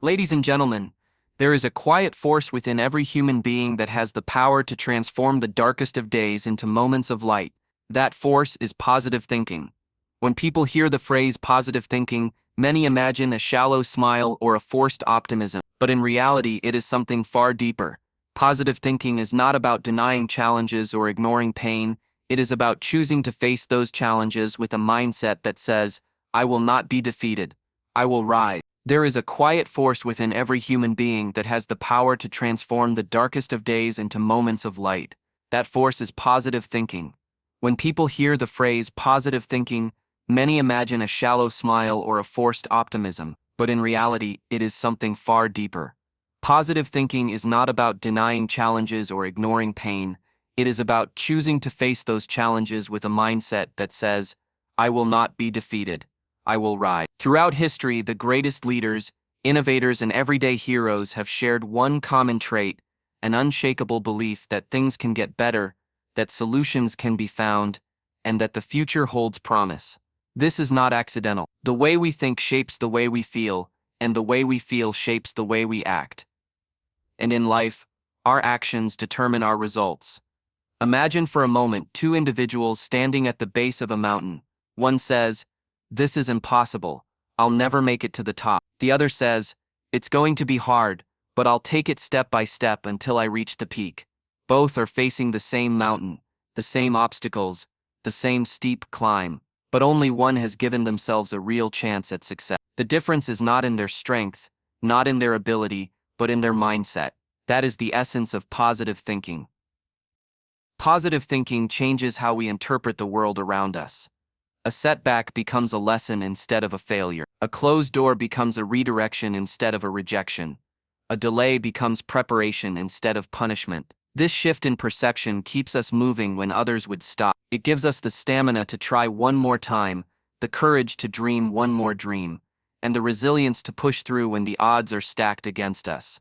Ladies and gentlemen, there is a quiet force within every human being that has the power to transform the darkest of days into moments of light. That force is positive thinking. When people hear the phrase positive thinking, many imagine a shallow smile or a forced optimism, but in reality, it is something far deeper. Positive thinking is not about denying challenges or ignoring pain. It is about choosing to face those challenges with a mindset that says, I will not be defeated. I will rise. There is a quiet force within every human being that has the power to transform the darkest of days into moments of light. That force is positive thinking. When people hear the phrase positive thinking, many imagine a shallow smile or a forced optimism, but in reality, it is something far deeper. Positive thinking is not about denying challenges or ignoring pain. It is about choosing to face those challenges with a mindset that says, I will not be defeated. I will rise. Throughout history, the greatest leaders, innovators, and everyday heroes have shared one common trait, an unshakable belief that things can get better, that solutions can be found, and that the future holds promise. This is not accidental. The way we think shapes the way we feel, and the way we feel shapes the way we act. And in life, our actions determine our results. Imagine for a moment two individuals standing at the base of a mountain. One says, "This is impossible. I'll never make it to the top." The other says, "It's going to be hard, but I'll take it step by step until I reach the peak." Both are facing the same mountain, the same obstacles, the same steep climb, but only one has given themselves a real chance at success. The difference is not in their strength, not in their ability, but in their mindset. That is the essence of positive thinking. Positive thinking changes how we interpret the world around us. A setback becomes a lesson instead of a failure. A closed door becomes a redirection instead of a rejection. A delay becomes preparation instead of punishment. This shift in perception keeps us moving when others would stop. It gives us the stamina to try one more time, the courage to dream one more dream, and the resilience to push through when the odds are stacked against us.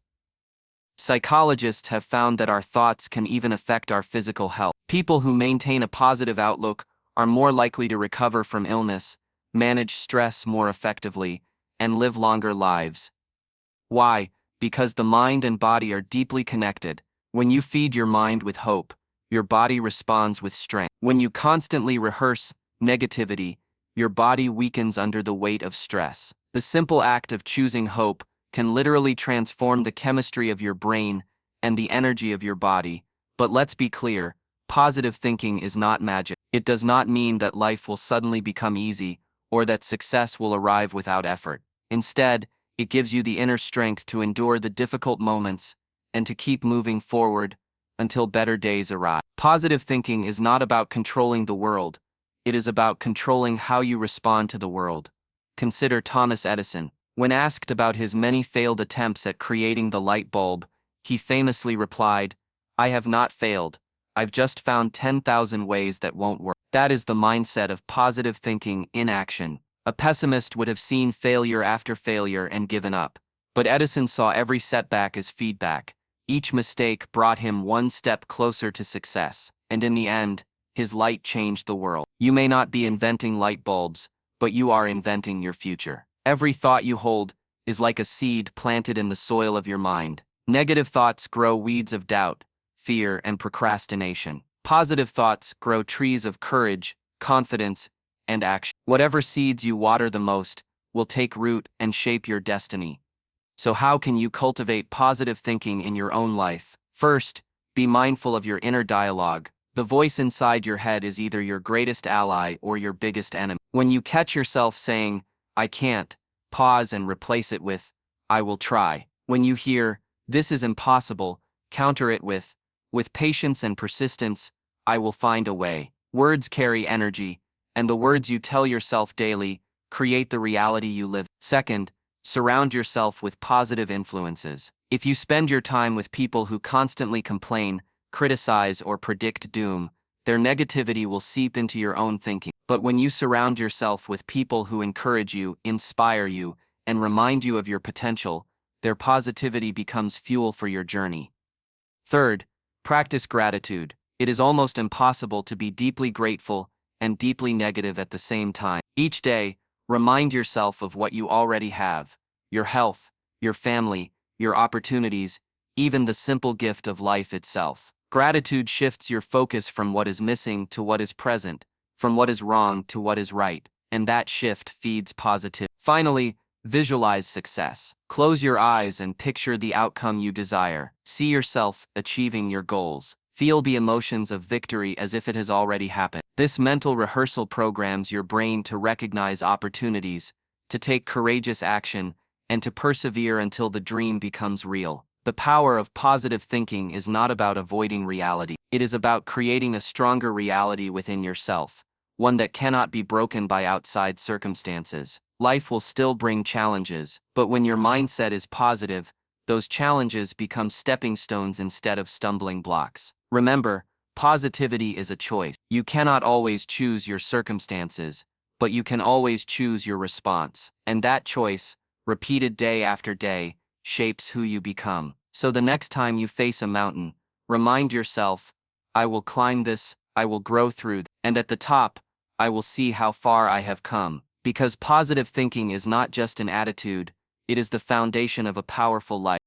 Psychologists have found that our thoughts can even affect our physical health. People who maintain a positive outlook are more likely to recover from illness, manage stress more effectively, and live longer lives. Why? Because the mind and body are deeply connected. When you feed your mind with hope, your body responds with strength. When you constantly rehearse negativity, your body weakens under the weight of stress. The simple act of choosing hope can literally transform the chemistry of your brain and the energy of your body. But let's be clear, positive thinking is not magic. It does not mean that life will suddenly become easy or that success will arrive without effort. Instead, it gives you the inner strength to endure the difficult moments and to keep moving forward until better days arrive. Positive thinking is not about controlling the world. It is about controlling how you respond to the world. Consider Thomas Edison. When asked about his many failed attempts at creating the light bulb, he famously replied, "I have not failed. I've just found 10,000 ways that won't work." That is the mindset of positive thinking in action. A pessimist would have seen failure after failure and given up. But Edison saw every setback as feedback. Each mistake brought him one step closer to success, and in the end, his light changed the world. You may not be inventing light bulbs, but you are inventing your future. Every thought you hold is like a seed planted in the soil of your mind. Negative thoughts grow weeds of doubt, fear, and procrastination. Positive thoughts grow trees of courage, confidence, and action. Whatever seeds you water the most will take root and shape your destiny. So how can you cultivate positive thinking in your own life? First, be mindful of your inner dialogue. The voice inside your head is either your greatest ally or your biggest enemy. When you catch yourself saying, "I can't," pause and replace it with, "I will try." When you hear, "This is impossible," counter it with patience and persistence, "I will find a way." Words carry energy, and the words you tell yourself daily create the reality you live. Second, surround yourself with positive influences. If you spend your time with people who constantly complain, criticize, or predict doom, their negativity will seep into your own thinking. But when you surround yourself with people who encourage you, inspire you, and remind you of your potential, their positivity becomes fuel for your journey. Third, practice gratitude. It is almost impossible to be deeply grateful and deeply negative at the same time. Each day, remind yourself of what you already have: your health, your family, your opportunities, even the simple gift of life itself. Gratitude shifts your focus from what is missing to what is present, from what is wrong to what is right, and that shift feeds positivity. Finally, visualize success. Close your eyes and picture the outcome you desire. See yourself achieving your goals. Feel the emotions of victory as if it has already happened. This mental rehearsal programs your brain to recognize opportunities, to take courageous action, and to persevere until the dream becomes real. The power of positive thinking is not about avoiding reality. It is about creating a stronger reality within yourself, one that cannot be broken by outside circumstances. Life will still bring challenges, but when your mindset is positive, those challenges become stepping stones instead of stumbling blocks. Remember, positivity is a choice. You cannot always choose your circumstances, but you can always choose your response. And that choice, repeated day after day, shapes who you become. So the next time you face a mountain, remind yourself, I will climb this, I will grow through, and at the top, I will see how far I have come. Because positive thinking is not just an attitude, it is the foundation of a powerful life.